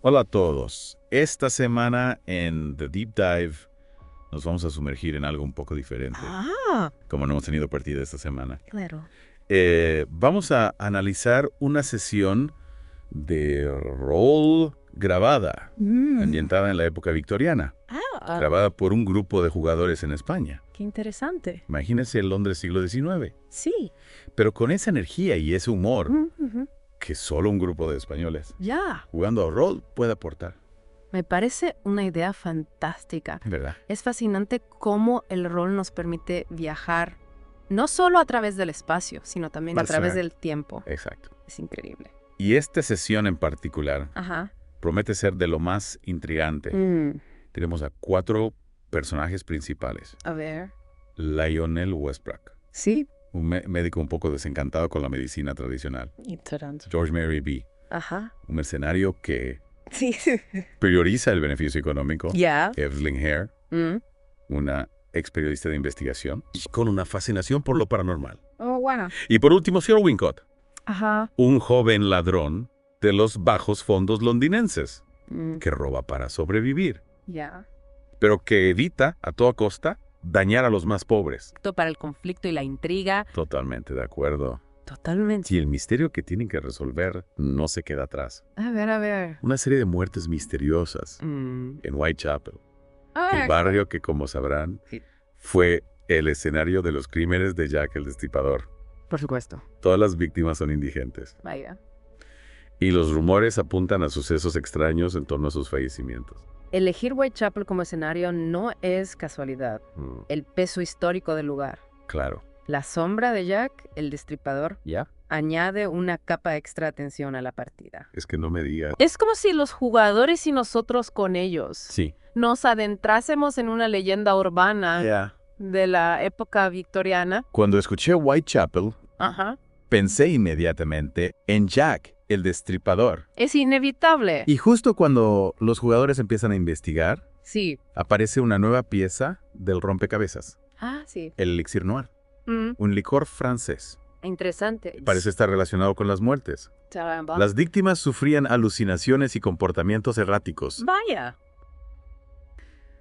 Hola a todos. Esta semana en The Deep Dive nos vamos a sumergir en algo un poco diferente, como no hemos tenido partida esta semana. Claro. Vamos a analizar una sesión de rol grabada, ambientada en la época victoriana, grabada por un grupo de jugadores en España. Qué interesante. Imagínense el Londres siglo XIX, Sí. pero con esa energía y ese humor Ujú. que solo un grupo de españoles Ya. jugando a rol puede aportar, Me parece una idea fantástica. ¿verdad? Es fascinante cómo el rol nos permite viajar, no solo a través del espacio, sino también a través del tiempo. Exacto. Es increíble. Y esta sesión en particular Ajá. promete ser de lo más intrigante. Tenemos a 4 personajes principales. A ver. Lionel Westbrook, Sí. un médico un poco desencantado con la medicina tradicional. Interesante. George Mary B., Ajá. un mercenario que Sí. prioriza el beneficio económico. Ya. Evelyn Hare, una ex periodista de investigación, y con una fascinación por lo paranormal. Oh, bueno. Y por último, Sir Wincott, Ajá. un joven ladrón de los bajos fondos londinenses, que roba para sobrevivir, Ya. pero que evita a toda costa dañar a los más pobres. Para el conflicto y la intriga. Totalmente de acuerdo. Totalmente. Y el misterio que tienen que resolver no se queda atrás. A ver, a ver. Una serie de muertes misteriosas en Whitechapel, el barrio que, como sabrán, Sí. fue el escenario de los crímenes de Jack el Destripador. Por supuesto. Todas las víctimas son indigentes. Vaya. Y los rumores apuntan a sucesos extraños en torno a sus fallecimientos. Elegir Whitechapel como escenario no es casualidad. El peso histórico del lugar. Claro. La sombra de Jack, el Destripador, ¿Ya? añade una capa extra de atención a la partida. Es que no me digas. Es como si los jugadores y nosotros con ellos Sí. nos adentrásemos en una leyenda urbana de la época victoriana. Cuando escuché Whitechapel, Ajá. pensé inmediatamente en Jack, el Destripador. Es inevitable. Y justo cuando los jugadores empiezan a investigar, Sí. aparece una nueva pieza del rompecabezas, Ah, sí. el Elixir Noir, un licor francés. Interesante. Parece estar relacionado con las muertes. Caramba. Las víctimas sufrían alucinaciones y comportamientos erráticos. Vaya.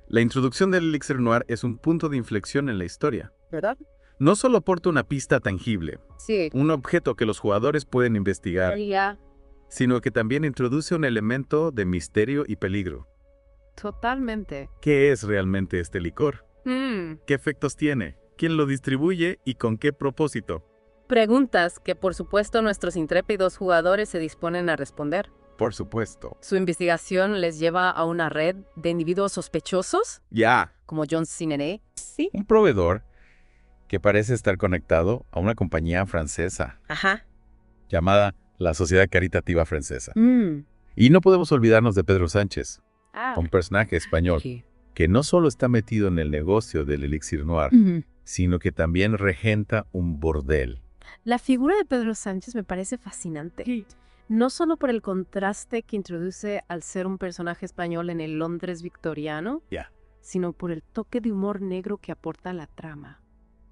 La introducción del Elixir Noir es un punto de inflexión en la historia. ¿Verdad? No solo aporta una pista tangible, Sí. un objeto que los jugadores pueden investigar, Ya. sino que también introduce un elemento de misterio y peligro. Totalmente. ¿Qué es realmente este licor? ¿Qué efectos tiene? ¿Quién lo distribuye y con qué propósito? Preguntas que, por supuesto, nuestros intrépidos jugadores se disponen a responder. Por supuesto. Su investigación les lleva a una red de individuos sospechosos, Ya. como John Cineray. Sí. Un proveedor que parece estar conectado a una compañía francesa Ajá. llamada la Sociedad Caritativa Francesa. Y no podemos olvidarnos de Pedro Sánchez, un personaje español Sí. que no solo está metido en el negocio del Elixir Noir, sino que también regenta un bordel. La figura de Pedro Sánchez me parece fascinante. No solo por el contraste que introduce al ser un personaje español en el Londres victoriano, Ya. sino por el toque de humor negro que aporta a la trama.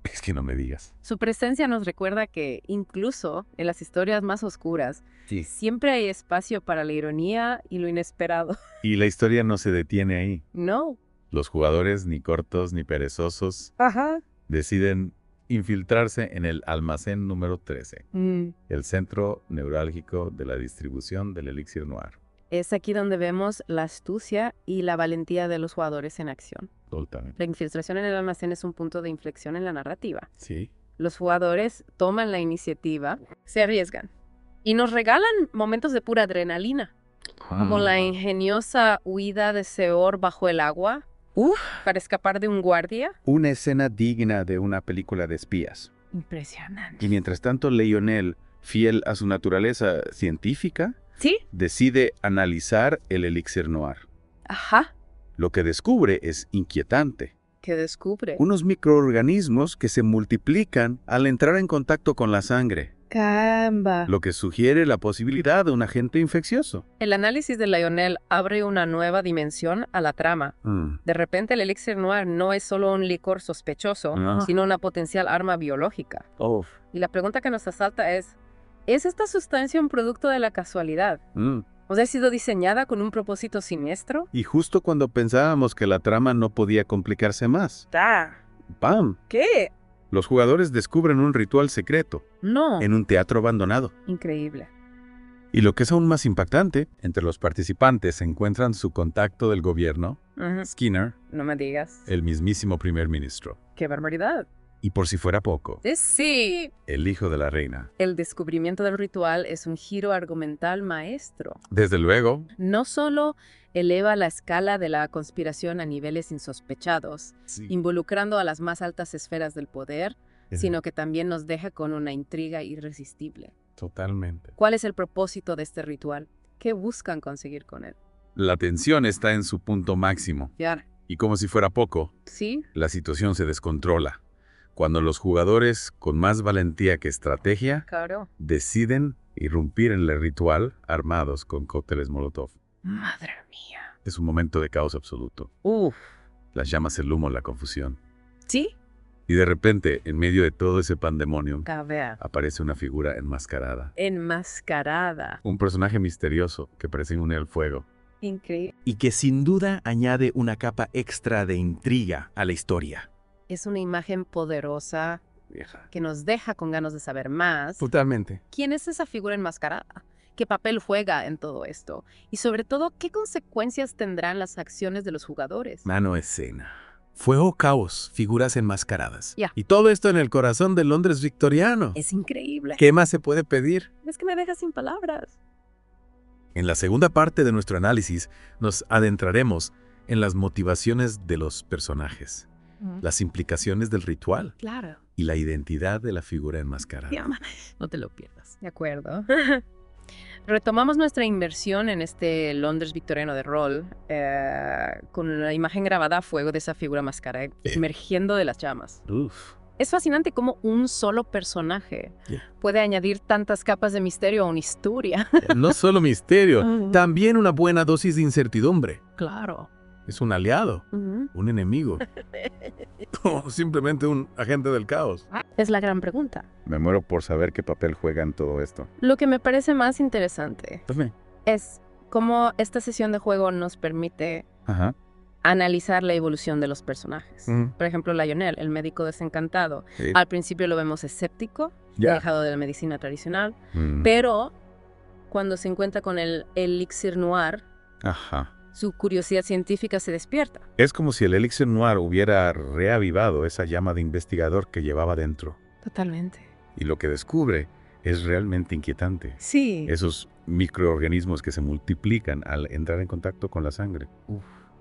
Es que no me digas. Su presencia nos recuerda que, incluso en las historias más oscuras, Sí. siempre hay espacio para la ironía y lo inesperado. Y la historia no se detiene ahí. No. Los jugadores, ni cortos ni perezosos, Ajá. deciden infiltrarse en el almacén número 13, el centro neurálgico de la distribución del Elixir Noir. Es aquí donde vemos la astucia y la valentía de los jugadores en acción. Totalmente. La infiltración en el almacén es un punto de inflexión en la narrativa. Sí. Los jugadores toman la iniciativa, se arriesgan y nos regalan momentos de pura adrenalina, como la ingeniosa huida de Seor bajo el agua para escapar de un guardia. Una escena digna de una película de espías. Impresionante. Y mientras tanto, Lionel, fiel a su naturaleza científica, ¿Sí? decide analizar el Elixir Noir. Ajá. Lo que descubre es inquietante. ¿Qué descubre? Unos microorganismos que se multiplican al entrar en contacto con la sangre, Caramba. lo que sugiere la posibilidad de un agente infeccioso. El análisis de Lionel abre una nueva dimensión a la trama. De repente el Elixir Noir no es solo un licor sospechoso, sino una potencial arma biológica. Y la pregunta que nos asalta es esta sustancia un producto de la casualidad? O sea, ha sido diseñada con un propósito siniestro. Y justo cuando pensábamos que la trama no podía complicarse más. ¡Pam! ¿Qué? Los jugadores descubren un ritual secreto. No. En un teatro abandonado. Increíble. Y lo que es aún más impactante, entre los participantes se encuentran su contacto del gobierno, Skinner, No me digas. el mismísimo primer ministro. ¡Qué barbaridad! Y por si fuera poco, Sí. el hijo de la reina. El descubrimiento del ritual es un giro argumental maestro. Desde luego, No solo eleva la escala de la conspiración a niveles insospechados, involucrando a las más altas esferas del poder, sino que también nos deja con una intriga irresistible. Totalmente. ¿Cuál es el propósito de este ritual? ¿Qué buscan conseguir con él? La tensión está en su punto máximo. Ya. Y como si fuera poco, ¿Sí? la situación se descontrola. Cuando los jugadores, con más valentía que estrategia, Claro. deciden irrumpir en el ritual armados con cócteles Molotov. Madre mía. Es un momento de caos absoluto. Uf. Las llamas, el humo, la confusión. ¿Sí? Y de repente, en medio de todo ese pandemonium, Cabea. aparece una figura enmascarada. Enmascarada. Un personaje misterioso que parece inmune al fuego. Increíble. Y que sin duda añade una capa extra de intriga a la historia. Es una imagen poderosa Vieja. que nos deja con ganas de saber más. Totalmente. ¿Quién es esa figura enmascarada? ¿Qué papel juega en todo esto? Y sobre todo, ¿qué consecuencias tendrán las acciones de los jugadores? Mano escena. Fuego, caos, figuras enmascaradas. Ya. Y todo esto en el corazón de Londres victoriano. Es increíble. ¿Qué más se puede pedir? Es que me deja sin palabras. En la segunda parte de nuestro análisis nos adentraremos en las motivaciones de los personajes, las implicaciones del ritual Claro. y la identidad de la figura enmascarada. No te lo pierdas. De acuerdo. Retomamos nuestra inversión en este Londres victoriano de rol con la imagen grabada a fuego de esa figura máscara emergiendo de las llamas. Uf. Es fascinante cómo un solo personaje puede añadir tantas capas de misterio a una historia. No solo misterio, también una buena dosis de incertidumbre. Claro. Es un aliado, un enemigo, o simplemente un agente del caos. Es la gran pregunta. Me muero por saber qué papel juega en todo esto. Lo que me parece más interesante También. es cómo esta sesión de juego nos permite Ajá. analizar la evolución de los personajes. Mm. Por ejemplo, Lionel, el médico desencantado. Sí. Al principio lo vemos escéptico, Ya. alejado de la medicina tradicional, Mm. pero cuando se encuentra con el elixir noir, Ajá. su curiosidad científica se despierta. Es como si el Elixir Noir hubiera reavivado esa llama de investigador que llevaba dentro. Totalmente. Y lo que descubre es realmente inquietante. Sí. Esos microorganismos que se multiplican al entrar en contacto con la sangre.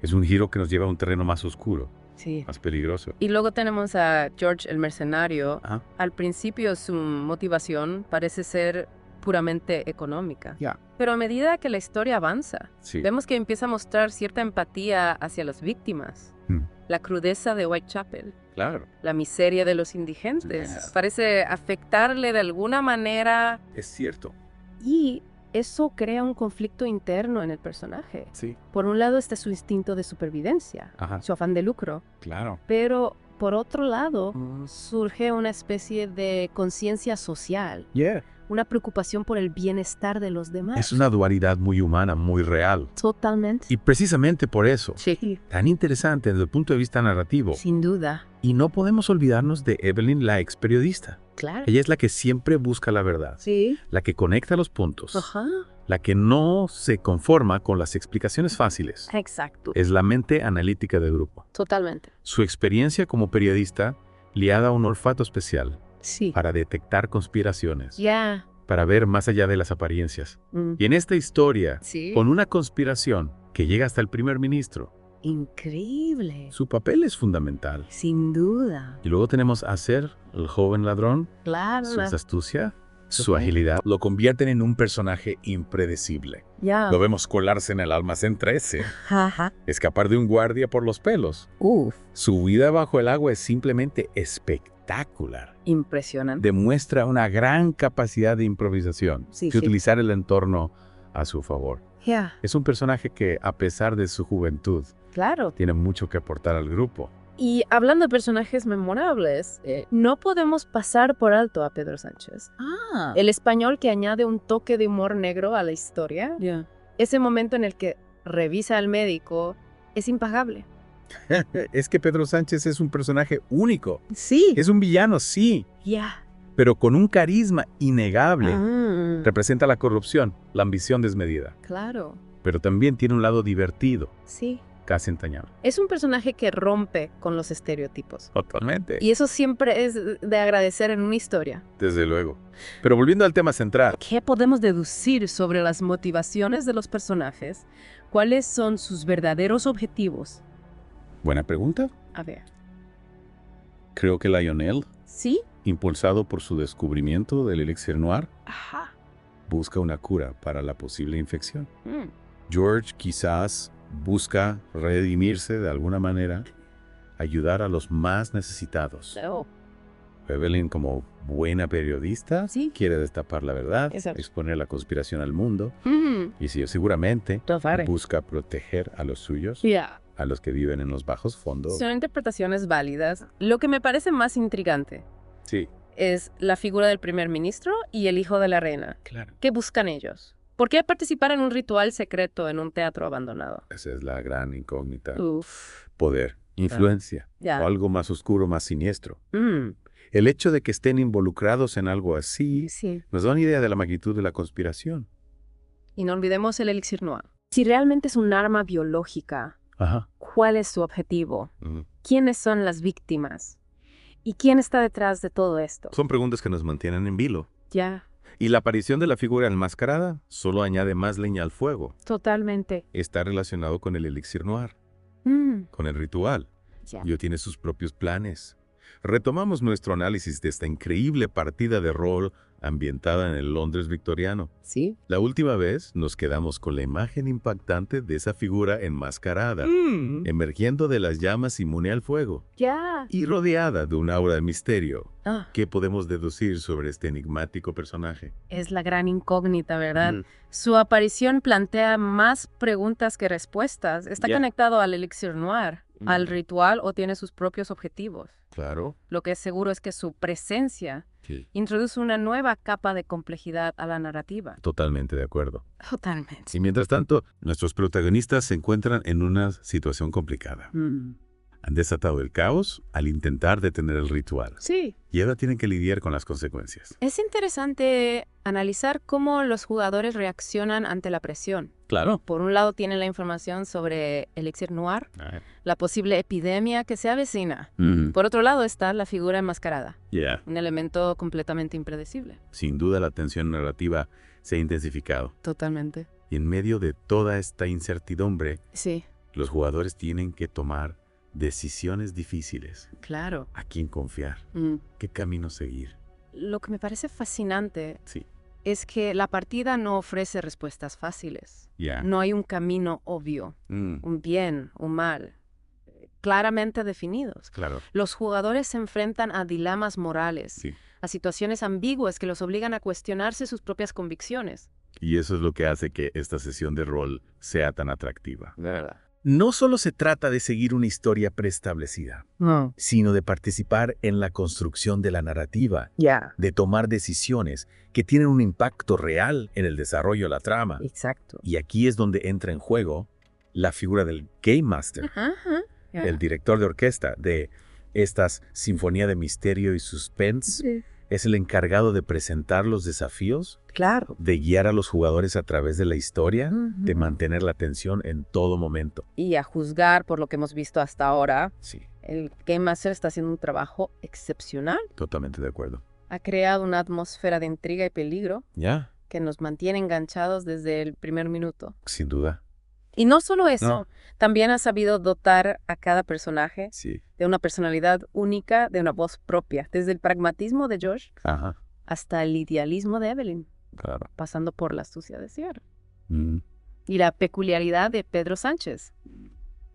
Es un giro que nos lleva a un terreno más oscuro, Sí. más peligroso. Y luego tenemos a George el mercenario. Ajá. Al principio su motivación parece ser puramente económica. Ya. Pero a medida que la historia avanza, Sí. vemos que empieza a mostrar cierta empatía hacia las víctimas. Mm. La crudeza de Whitechapel, Claro. la miseria de los indigentes, Yeah. parece afectarle de alguna manera Es cierto. y eso crea un conflicto interno en el personaje. Sí. Por un lado está su instinto de supervivencia, Ajá. su afán de lucro, Claro. pero por otro lado surge una especie de conciencia social, Yeah. una preocupación por el bienestar de los demás. Es una dualidad muy humana, muy real. Totalmente. Y precisamente por eso, Sí, tan interesante desde el punto de vista narrativo. sin duda. Y no podemos olvidarnos de Evelyn, la ex periodista. Claro. Ella es la que siempre busca la verdad, Sí. la que conecta los puntos, Ajá. la que no se conforma con las explicaciones fáciles. Exacto. Es la mente analítica del grupo. Totalmente. Su experiencia como periodista liada a un olfato especial Sí. para detectar conspiraciones, Ya. para ver más allá de las apariencias. Mm. Y en esta historia, Sí. con una conspiración que llega hasta el primer ministro, Increíble. su papel es fundamental. Sin duda. Y luego tenemos a Ser, el joven ladrón, Claro. su astucia, su agilidad, lo convierten en un personaje impredecible. Ya. Lo vemos colarse en el almacén 13, Ajá. escapar de un guardia por los pelos. Uf. Su vida bajo el agua es simplemente espectacular. Impresionante. Demuestra una gran capacidad de improvisación, Sí, de sí. utilizar el entorno a su favor. Ya. Es un personaje que, a pesar de su juventud, Claro. tiene mucho que aportar al grupo. Y hablando de personajes memorables, no podemos pasar por alto a Pedro Sánchez. El español que añade un toque de humor negro a la historia. Ese momento en el que revisa al médico es impagable. Es que Pedro Sánchez es un personaje único. Sí. Es un villano, sí, Ya. pero con un carisma innegable. Representa la corrupción, la ambición desmedida. Claro. Pero también tiene un lado divertido, Sí. casi entrañable. Es un personaje que rompe con los estereotipos. Totalmente. Y eso siempre es de agradecer en una historia. Desde luego. Pero volviendo al tema central. ¿Qué podemos deducir sobre las motivaciones de los personajes? ¿Cuáles son sus verdaderos objetivos? Buena pregunta. A ver. Creo que Lionel, ¿Sí? impulsado por su descubrimiento del elixir noir, Ajá. busca una cura para la posible infección. George quizás busca redimirse de alguna manera, ayudar a los más necesitados. Oh. Evelyn, como buena periodista, Sí. quiere destapar la verdad, Exacto. exponer la conspiración al mundo, Mm. y sí, seguramente Tofare. busca proteger a los suyos, Ya. a los que viven en los bajos fondos. Son interpretaciones válidas. Lo que me parece más intrigante Sí, es la figura del primer ministro y el hijo de la reina. claro. ¿Qué buscan ellos? ¿Por qué participar en un ritual secreto en un teatro abandonado? Esa es la gran incógnita. Uf. Poder, influencia, Ya. o algo más oscuro, más siniestro. Mm. El hecho de que estén involucrados en algo así Sí. nos da una idea de la magnitud de la conspiración. Y no olvidemos el elixir noir. Si realmente es un arma biológica, Ajá. ¿cuál es su objetivo? Ujú. ¿Quiénes son las víctimas? ¿Y quién está detrás de todo esto? Son preguntas que nos mantienen en vilo. Ya, Y la aparición de la figura enmascarada solo añade más leña al fuego. totalmente. Está relacionado con el elixir noir, Mm, con el ritual. ya. Yo tiene sus propios planes. Retomamos nuestro análisis de esta increíble partida de rol ambientada en el Londres victoriano. ¿Sí? La última vez nos quedamos con la imagen impactante de esa figura enmascarada, emergiendo de las llamas inmune al fuego Ya. y rodeada de un aura de misterio. Ah, ¿Qué podemos deducir sobre este enigmático personaje? es la gran incógnita, ¿verdad? Mm. Su aparición plantea más preguntas que respuestas. ¿Está Ya. conectado al elixir noir, al ritual o tiene sus propios objetivos? Claro. Lo que es seguro es que su presencia Sí. introduce una nueva capa de complejidad a la narrativa. Totalmente de acuerdo. Totalmente. Y mientras tanto, nuestros protagonistas se encuentran en una situación complicada. Han desatado el caos al intentar detener el ritual. Sí. Y ahora tienen que lidiar con las consecuencias. Es interesante analizar cómo los jugadores reaccionan ante la presión. Claro. Por un lado tienen la información sobre elixir noir, la posible epidemia que se avecina. Por otro lado está la figura enmascarada, Ya. un elemento completamente impredecible. Sin duda la tensión narrativa se ha intensificado. Totalmente. Y en medio de toda esta incertidumbre, Sí, los jugadores tienen que tomar decisiones difíciles. claro. ¿A quién confiar? Mm. ¿Qué camino seguir? Lo que me parece fascinante Sí. es que la partida no ofrece respuestas fáciles. Ya. No hay un camino obvio, un bien, un mal, claramente definidos. Claro. Los jugadores se enfrentan a dilemas morales, Sí. a situaciones ambiguas que los obligan a cuestionarse sus propias convicciones. Y eso es lo que hace que esta sesión de rol sea tan atractiva. De verdad. No solo se trata de seguir una historia preestablecida, No. sino de participar en la construcción de la narrativa, Ya. de tomar decisiones que tienen un impacto real en el desarrollo de la trama. Exacto. Y aquí es donde entra en juego la figura del Game Master, Ajá. Ya. el director de orquesta de estas sinfonía de misterio y suspense. Sí. Es el encargado de presentar los desafíos, Claro. de guiar a los jugadores a través de la historia, de Ujú. mantener la atención en todo momento. Y a juzgar por lo que hemos visto hasta ahora, Sí, el Game Master está haciendo un trabajo excepcional. totalmente de acuerdo. Ha creado una atmósfera de intriga y peligro Ya, que nos mantiene enganchados desde el primer minuto. sin duda. Y no solo eso, No. también ha sabido dotar a cada personaje Sí. de una personalidad única, de una voz propia, desde el pragmatismo de Josh Ajá, hasta el idealismo de Evelyn, claro. pasando por la astucia de Sierra. Mm, Y la peculiaridad de Pedro Sánchez.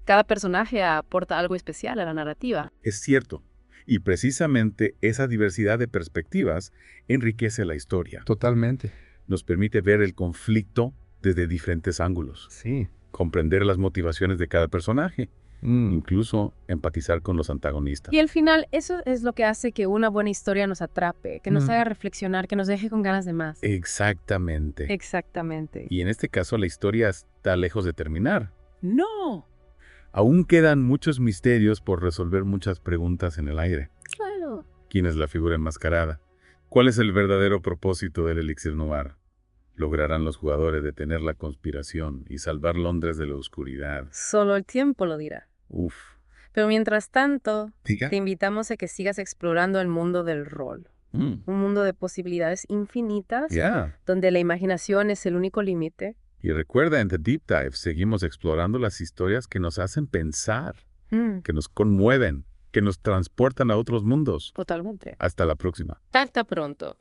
Cada personaje aporta algo especial a la narrativa. Es cierto. Y precisamente esa diversidad de perspectivas enriquece la historia. Totalmente. Nos permite ver el conflicto desde diferentes ángulos, Sí. comprender las motivaciones de cada personaje Incluso empatizar con los antagonistas. Y al final, eso es lo que hace que una buena historia nos atrape, que nos haga reflexionar, que nos deje con ganas de más. Exactamente. Exactamente. Y en este caso la historia está lejos de terminar. ¡No! Aún quedan muchos misterios por resolver, muchas preguntas en el aire. Claro. ¿Quién es la figura enmascarada? ¿Cuál es el verdadero propósito del Elixir Noir? ¿Lograrán los jugadores detener la conspiración y salvar Londres de la oscuridad? Solo el tiempo lo dirá. Uf. Pero mientras tanto, ¿Diga? te invitamos a que sigas explorando el mundo del rol. Un mundo de posibilidades infinitas, donde la imaginación es el único límite. Y recuerda, en The Deep Dive seguimos explorando las historias que nos hacen pensar, que nos conmueven, que nos transportan a otros mundos. Totalmente. Hasta la próxima. Hasta pronto.